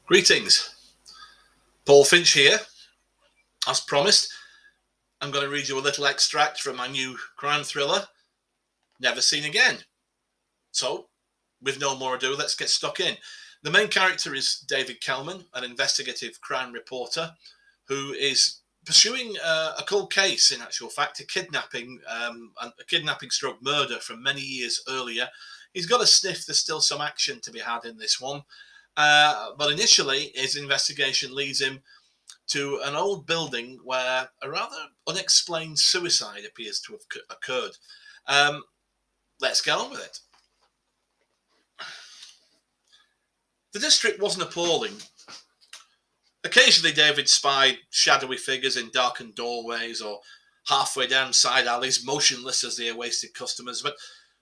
Greetings, Paul Finch here. As promised, I'm going to read you a little extract from my new crime thriller, Never Seen Again. So, with no more ado, let's get stuck in. The main character is David Kelman, an investigative crime reporter who is pursuing a cold case, in actual fact, a kidnapping stroke murder from many years earlier. He's got a sniff there's still some action to be had in this one. But initially, his investigation leads him to an old building where a rather unexplained suicide appears to have occurred. Let's get on with it. The district wasn't appalling. Occasionally, David spied shadowy figures in darkened doorways or halfway down side alleys, motionless as they awaited customers, but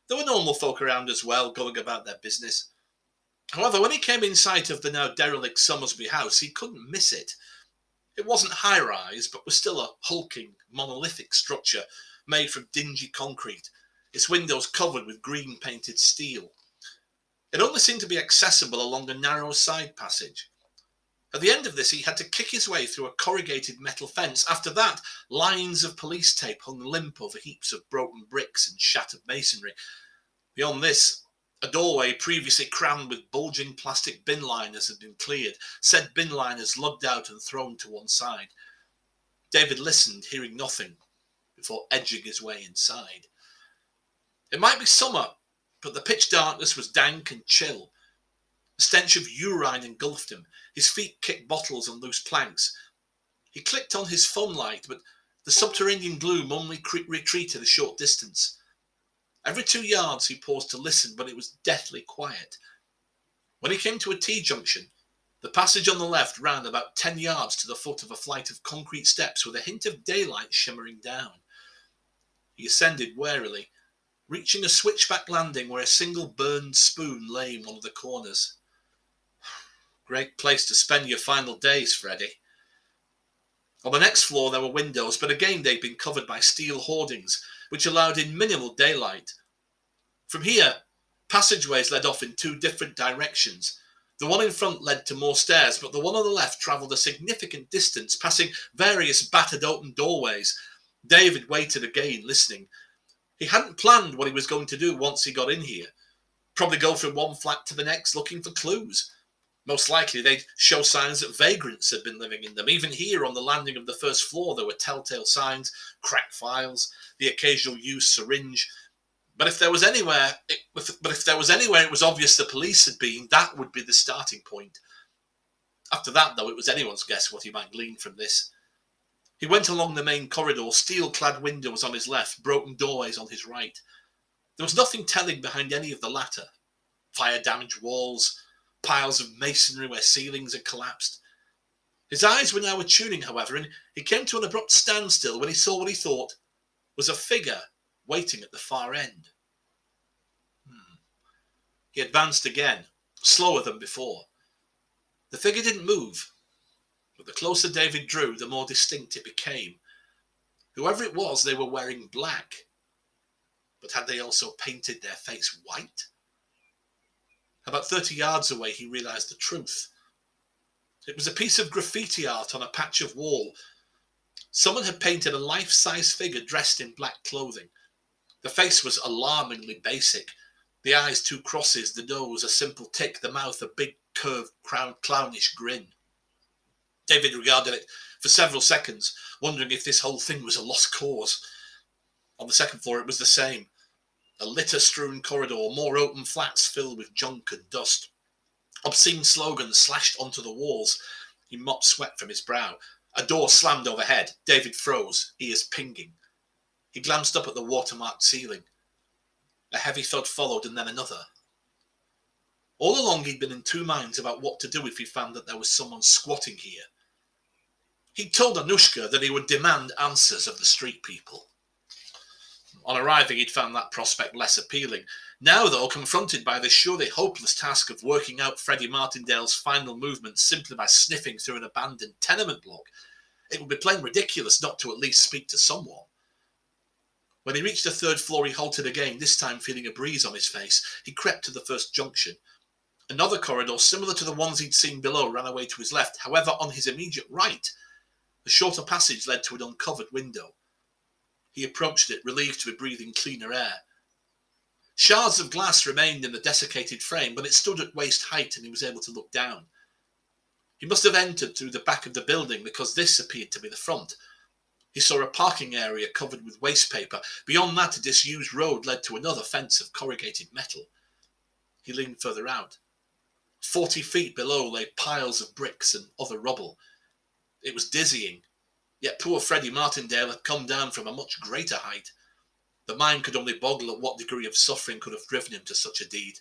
there were normal folk around as well, going about their business. However, when he came in sight of the now derelict Summersby house, he couldn't miss it. It wasn't high-rise, but was still a hulking, monolithic structure made from dingy concrete, its windows covered with green-painted steel. It only seemed to be accessible along a narrow side passage. At the end of this, he had to kick his way through a corrugated metal fence. After that, lines of police tape hung limp over heaps of broken bricks and shattered masonry. Beyond this, a doorway previously crammed with bulging plastic bin liners had been cleared, said bin liners lugged out and thrown to one side. David listened, hearing nothing, before edging his way inside. It might be summer, but the pitch darkness was dank and chill. A stench of urine engulfed him. His feet kicked bottles and loose planks. He clicked on his phone light, but the subterranean gloom only retreated a short distance. Every 2 yards he paused to listen, but it was deathly quiet. When he came to a T-junction, the passage on the left ran about 10 yards to the foot of a flight of concrete steps with a hint of daylight shimmering down. He ascended warily, reaching a switchback landing where a single burned spoon lay in one of the corners. Great place to spend your final days, Freddie. On the next floor there were windows, but again they'd been covered by steel hoardings, which allowed in minimal daylight. From here, passageways led off in 2 different directions. The one in front led to more stairs, but the one on the left travelled a significant distance, passing various battered open doorways. David waited again, listening. He hadn't planned what he was going to do once he got in here. Probably go from one flat to the next looking for clues. Most likely they'd show signs that vagrants had been living in them. Even here on the landing of the first floor there were telltale signs, cracked files, the occasional used syringe. But if there was anywhere it was obvious the police had been, that would be the starting point. After that, though, it was anyone's guess what he might glean from this. He went along the main corridor, steel-clad windows on his left, broken doorways on his right. There was nothing telling behind any of the latter. Fire-damaged walls, piles of masonry where ceilings had collapsed. His eyes were now attuning, however, and he came to an abrupt standstill when he saw what he thought was a figure waiting at the far end. He advanced again, slower than before. The figure didn't move, but the closer David drew, the more distinct it became. Whoever it was, they were wearing black. But had they also painted their face white? About 30 yards away, he realised the truth. It was a piece of graffiti art on a patch of wall. Someone had painted a life-size figure dressed in black clothing. The face was alarmingly basic. The eyes 2 crosses, the nose a simple tick, the mouth a big curved clownish grin. David regarded it for several seconds, wondering if this whole thing was a lost cause. On the second floor it was the same. A litter-strewn corridor, more open flats filled with junk and dust. Obscene slogans slashed onto the walls. He mopped sweat from his brow. A door slammed overhead. David froze, ears pinging. He glanced up at the watermarked ceiling. A heavy thud followed, and then another. All along he'd been in 2 minds about what to do if he found that there was someone squatting here. He'd told Anushka that he would demand answers of the street people. On arriving, he'd found that prospect less appealing. Now, though, confronted by the surely hopeless task of working out Freddie Martindale's final movements simply by sniffing through an abandoned tenement block, it would be plain ridiculous not to at least speak to someone. When he reached the 3rd floor, he halted again, this time feeling a breeze on his face. He crept to the first junction. Another corridor similar to the ones he'd seen below ran away to his left. However, on his immediate right, a shorter passage led to an uncovered window. He approached it, relieved to be breathing cleaner air. Shards of glass remained in the desiccated frame, but it stood at waist height and he was able to look down. He must have entered through the back of the building because this appeared to be the front. He saw a parking area covered with waste paper. Beyond that, a disused road led to another fence of corrugated metal. He leaned further out. 40 feet below lay piles of bricks and other rubble. It was dizzying, yet poor Freddie Martindale had come down from a much greater height. The mind could only boggle at what degree of suffering could have driven him to such a deed.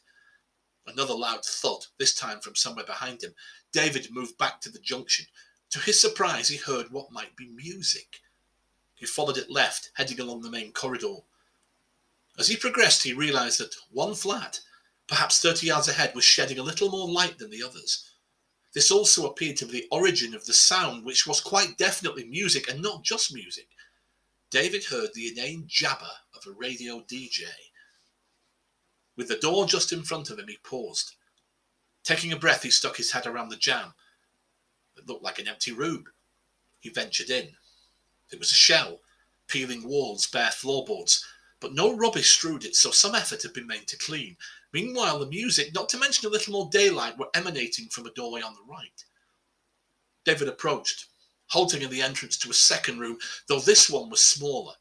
Another loud thud, this time from somewhere behind him. David moved back to the junction. To his surprise, he heard what might be music. He followed it left, heading along the main corridor. As he progressed, he realized that one flat, perhaps 30 yards ahead, was shedding a little more light than the others. This also appeared to be the origin of the sound, which was quite definitely music, and not just music. David heard the inane jabber of a radio DJ. With the door just in front of him, he paused. Taking a breath, he stuck his head around the jamb. It looked like an empty room. He ventured in. It was a shell, peeling walls, bare floorboards, but no rubbish strewed it, so some effort had been made to clean. Meanwhile, the music, not to mention a little more daylight, were emanating from a doorway on the right. David approached, halting in the entrance to a second room, though this one was smaller.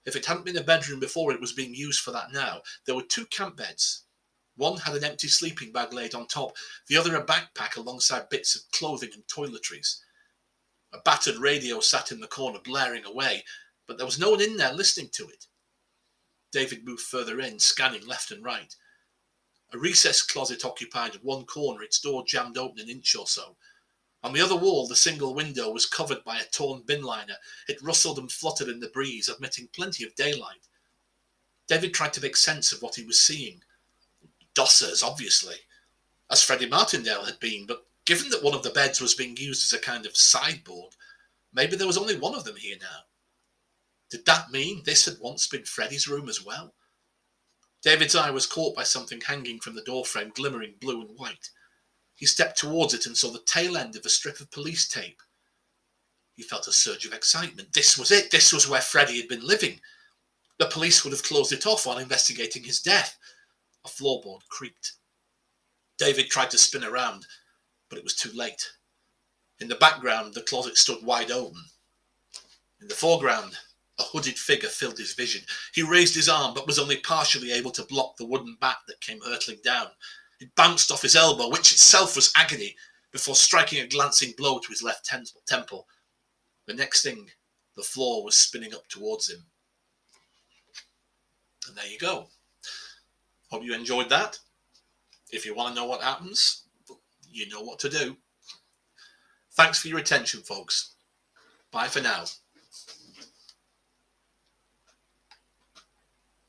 If it hadn't been a bedroom before, it was being used for that now. There were 2 camp beds. One had an empty sleeping bag laid on top, the other a backpack alongside bits of clothing and toiletries. A battered radio sat in the corner, blaring away, but there was no one in there listening to it. David moved further in, scanning left and right. A recessed closet occupied one corner, its door jammed open an inch or so. On the other wall, the single window was covered by a torn bin liner. It rustled and fluttered in the breeze, admitting plenty of daylight. David tried to make sense of what he was seeing. Dossers, obviously, as Freddie Martindale had been, but given that one of the beds was being used as a kind of sideboard, maybe there was only one of them here now. Did that mean this had once been Freddie's room as well? David's eye was caught by something hanging from the doorframe, glimmering blue and white. He stepped towards it and saw the tail end of a strip of police tape. He felt a surge of excitement. This was it. This was where Freddie had been living. The police would have closed it off while investigating his death. A floorboard creaked. David tried to spin around, but it was too late. In the background, the closet stood wide open. In the foreground, a hooded figure filled his vision. He raised his arm, but was only partially able to block the wooden bat that came hurtling down. It bounced off his elbow, which itself was agony, before striking a glancing blow to his left temple. The next thing, the floor was spinning up towards him. And there you go. Hope you enjoyed that. If you want to know what happens, you know what to do. Thanks for your attention, folks. Bye for now.